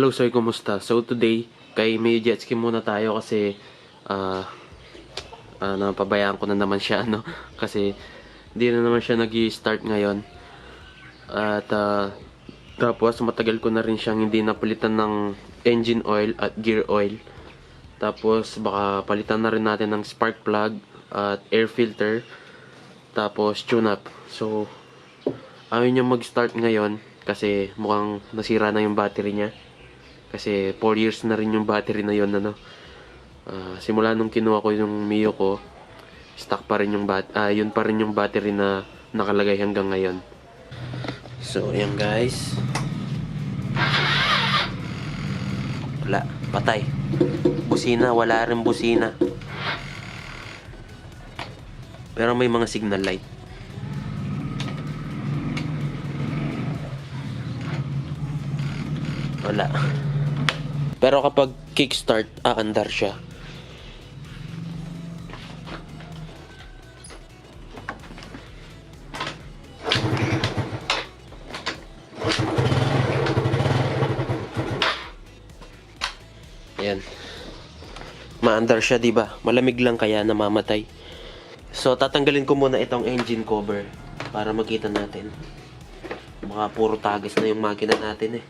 Hello sir, kumusta? So today, kay may Jetski muna tayo kasi napabayaan ko na naman siya, no? Kasi hindi na naman siya nag-i-start ngayon. At tapos matagal ko na rin siyang hindi napalitan ng engine oil at gear oil. Tapos baka palitan na rin natin ng spark plug at air filter. Tapos tune up. So ayaw niya mag-start ngayon kasi mukhang nasira na yung battery niya. Kasi 4 years na rin yung battery na yon, ano. Simula nung kinuha ko yung Mio ko, stock pa rin yung yun pa rin yung battery na nakalagay hanggang ngayon. So, ayan guys. Wala, patay. Busina, wala rin busina. Pero may mga signal light. Wala. Pero kapag kickstart, aandar siya. Ayan. Maandar siya, 'di ba? Malamig lang kaya namamatay. So tatanggalin ko muna itong engine cover para makita natin. Baka puro tagas na yung makina natin eh.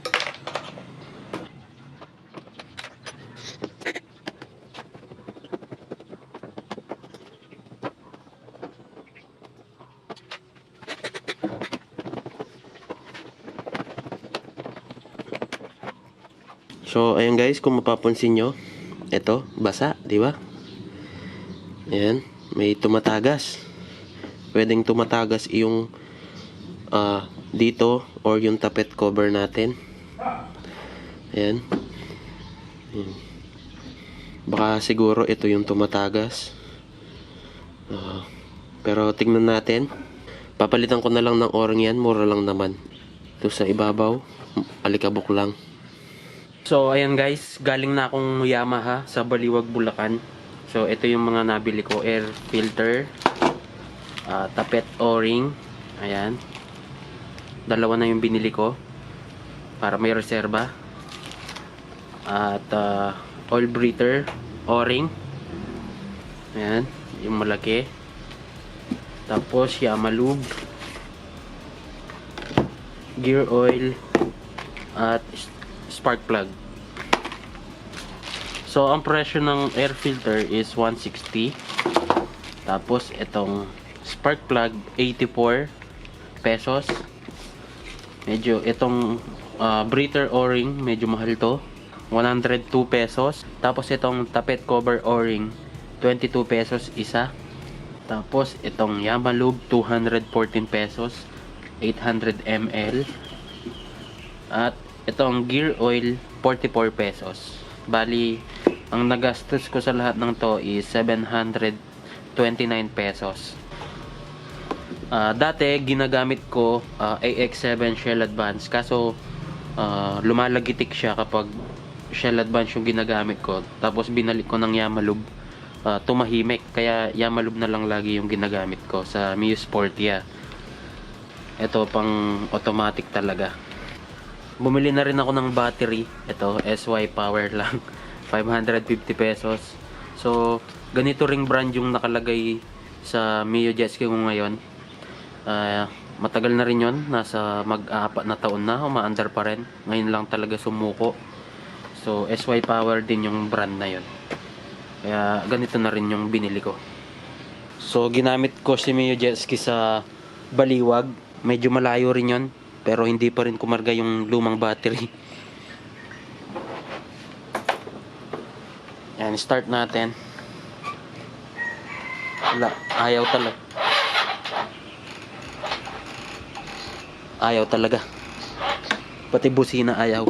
So, ayan guys, kung mapapansin nyo, ito, basa, di ba? Ayan, may tumatagas. Pwedeng tumatagas yung dito or yung tapet cover natin. Ayan. Baka siguro ito yung tumatagas. Pero tingnan natin. Papalitan ko na lang ng o-ring yan, mura lang naman. Ito sa ibabaw, alikabok lang. So, ayan guys, galing na akong Yamaha sa Baliwag, Bulacan. So, ito yung mga nabili ko. Air filter, tapet o-ring, ayan. Dalawa na yung binili ko para may reserba. At oil breather, o-ring. Ayan, yung malaki. Tapos, Yamaha lube, gear oil, at spark plug. So, ang presyo ng air filter is 160. Tapos, itong spark plug, 84 pesos. Medyo, itong breather o-ring, medyo mahal to. 102 pesos. Tapos, itong tapet cover o-ring, 22 pesos isa. Tapos, itong Yamaha lube, 214 pesos. 800 ml. At, itong gear oil, 44 pesos. Bali, ang nagastos ko sa lahat ng to is 729 pesos. Dati, ginagamit ko AX7 Shell Advance. Kaso, lumalagitik siya kapag Shell Advance yung ginagamit ko. Tapos, binalik ko ng Yamaha lube. Tumahimik. Kaya, Yamaha lube na lang lagi yung ginagamit ko sa Mio Sportia. Ito, pang automatic talaga. Bumili na rin ako ng battery. Ito, SY Power lang. 550 pesos. So, ganito ring brand yung nakalagay sa Mio Jetski ko ngayon. Matagal na rin yun. Nasa mag-apat na taon na. Umaandar pa rin. Ngayon lang talaga sumuko. So, SY Power din yung brand na yun. Kaya, ganito na rin yung binili ko. So, ginamit ko si Mio Jetski sa Baliwag. Medyo malayo rin yun. Pero hindi pa rin kumarga yung lumang battery. Yan, start natin. Wala, ayaw talaga. Ayaw talaga. Pati busina ayaw.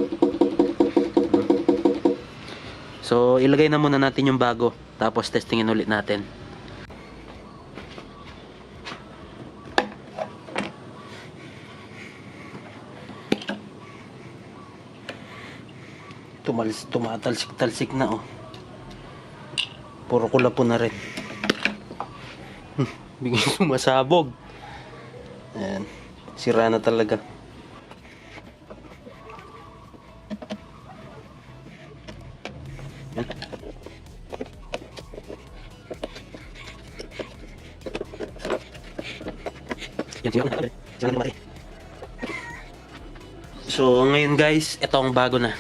So, ilagay na muna natin yung bago. Tapos testingin ulit natin. Tumatalsik-talsik na oh. Puro kulapo na rin. Bigay sumasabog. Ayan. Sira na talaga. So ngayon guys, ito ang bago na.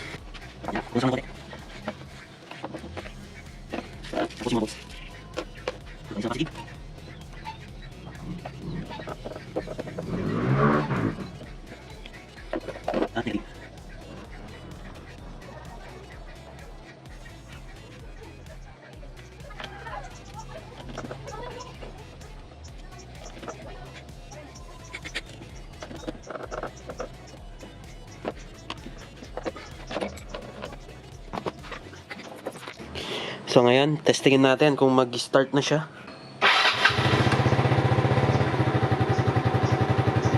So ngayon, testingin natin kung mag-start na siya.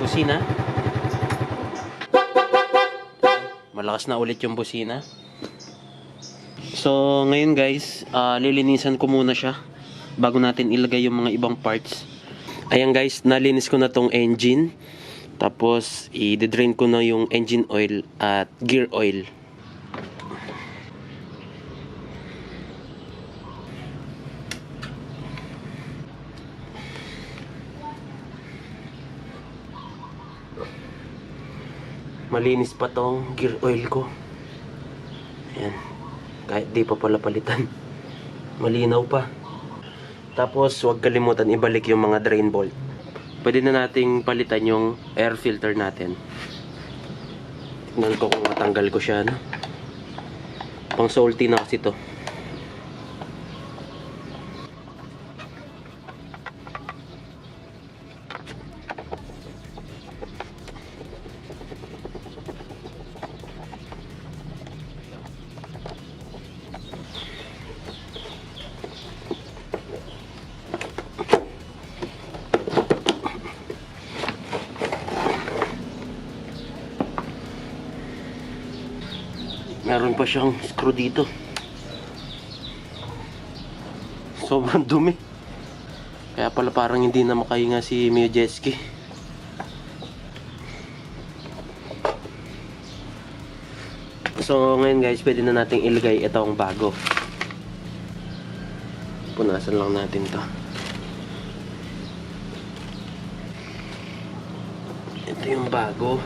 Busina. Malakas na ulit yung busina. So ngayon guys, lilinisan ko muna siya bago natin ilagay yung mga ibang parts. Ayan guys, nalinis ko na tong engine. Tapos i-drain ko na yung engine oil at gear oil. Malinis pa tong gear oil ko. Ayan. Kahit di pa pala palitan. Malinaw pa. Tapos huwag kalimutan ibalik yung mga drain bolt. Pwede na nating palitan yung air filter natin. Tignan ko kung matanggal ko siya. No? Pang salty na kasi to. Meron pa siyang screw dito. Sobrang dumi. Kaya pala parang hindi na makahinga si Jetski. So ngayon guys, pwede na nating ilagay itong bago. Punasan lang natin to. Ito yung bago.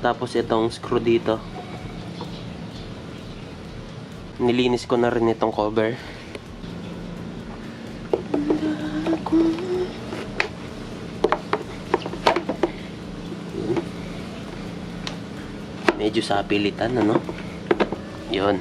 Tapos itong screw dito. Nilinis ko na rin itong cover. Medyo sa pilitan, ano? Yun.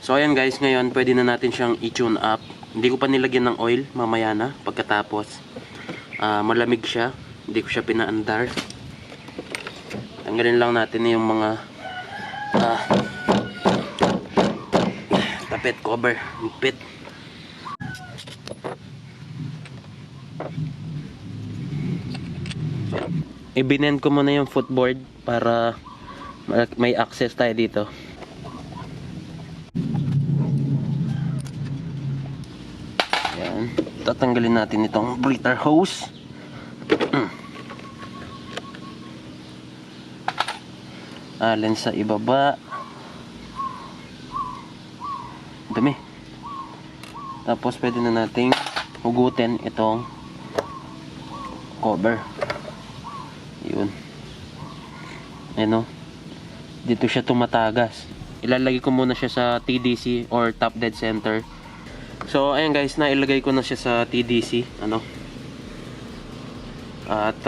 So ayan guys, ngayon pwede na natin siyang i-tune up. Hindi ko pa nilagyan ng oil, mamaya na pagkatapos. Malamig siya, hindi ko siya pinaandar. Tanggalin lang natin yung mga tapet cover, pit. I-binend ko muna yung footboard para may access tayo dito. Ayan. Tatanggalin natin itong breather hose. Alin sa ibaba. Dami. Tapos pwede na nating hugutin itong cover. Yun. Ayan o. Dito siya tumatagas. Ilalagay ko muna siya sa TDC or top dead center. So ayan guys, nailagay ko na siya sa TDC. Ano? At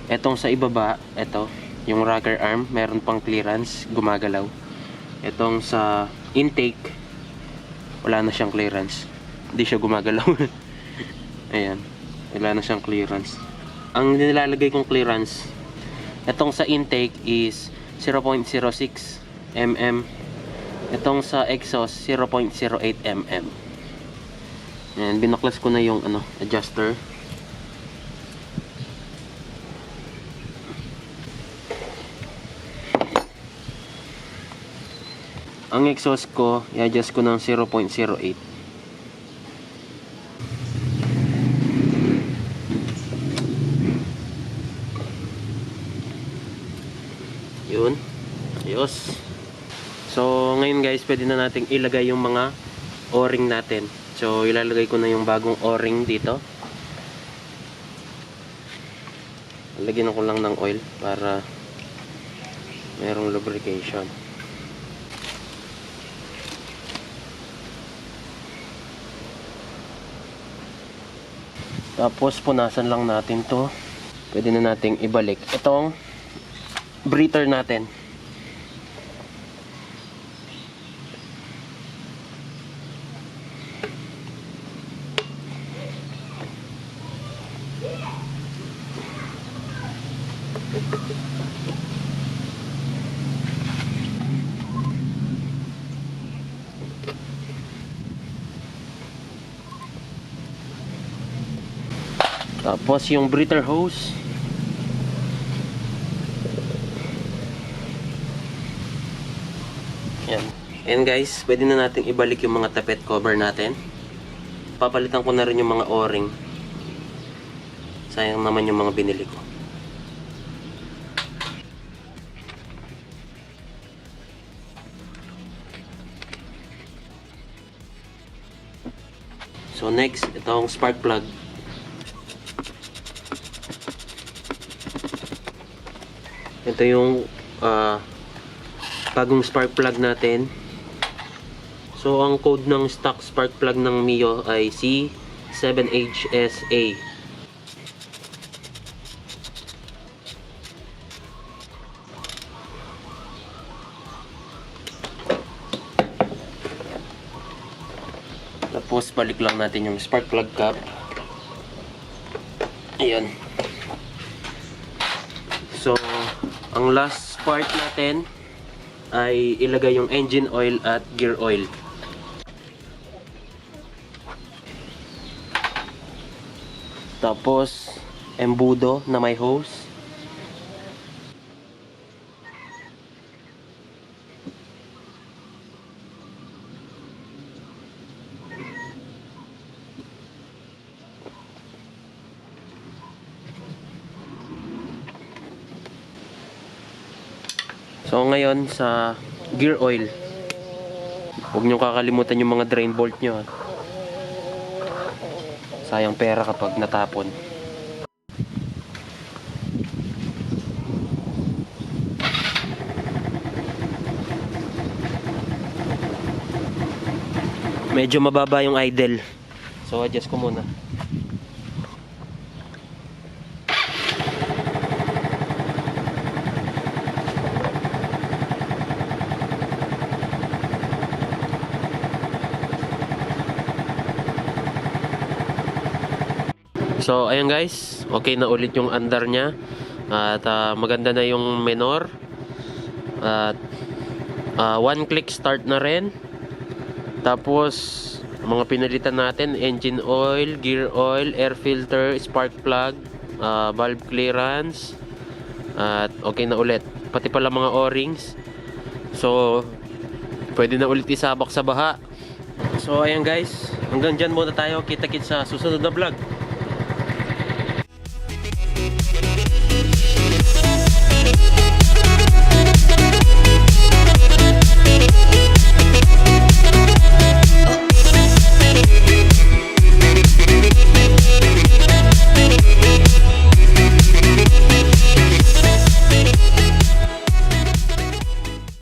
etong sa ibaba, ito yung rocker arm, meron pang clearance, gumagalaw. Itong sa intake, wala na siyang clearance, hindi siya gumagalaw. Ayan, wala na siyang clearance. Ang nilalagay kong clearance, itong sa intake is 0.06 mm, itong sa exhaust 0.08 mm. Ayan, binaklas ko na yung adjuster. ang exhaust ko, i-adjust ko ng 0.08. Yun. Ayos. So, ngayon guys, pwede na nating ilagay yung mga o-ring natin. So, ilalagay ko na yung bagong o-ring dito. Lagyan ko lang ng oil para merong lubrication. Tapos, punasan lang natin to. Pwede na nating ibalik itong breather natin. Tapos yung breather hose, yan. And guys, pwede na natin ibalik yung mga tapet cover natin. Papalitan ko na rin yung mga o-ring. Sayang naman yung mga binili ko. So next, itong spark plug. Ito yung bagong spark plug natin. So ang code ng stock spark plug ng Mio ay qzsd. Tapos balik lang natin yung spark plug cap. Ayan. So ang last part natin ay ilagay yung engine oil at gear oil. Tapos embudo na may hose. So ngayon sa gear oil, huwag nyo kakalimutan yung mga drain bolt nyo. Sayang pera kapag natapon. Medyo mababa yung idle, so adjust ko muna. So ayan guys, okay na ulit yung andar nya. At maganda na yung menor. At one click start na rin. Tapos mga pinalitan natin, engine oil, gear oil, air filter, spark plug, valve clearance. At okay na ulit, pati pala mga o-rings. So pwede na ulit isabak sa baha. So ayan guys, hanggang dyan muna tayo. Kita-kits sa susunod na vlog.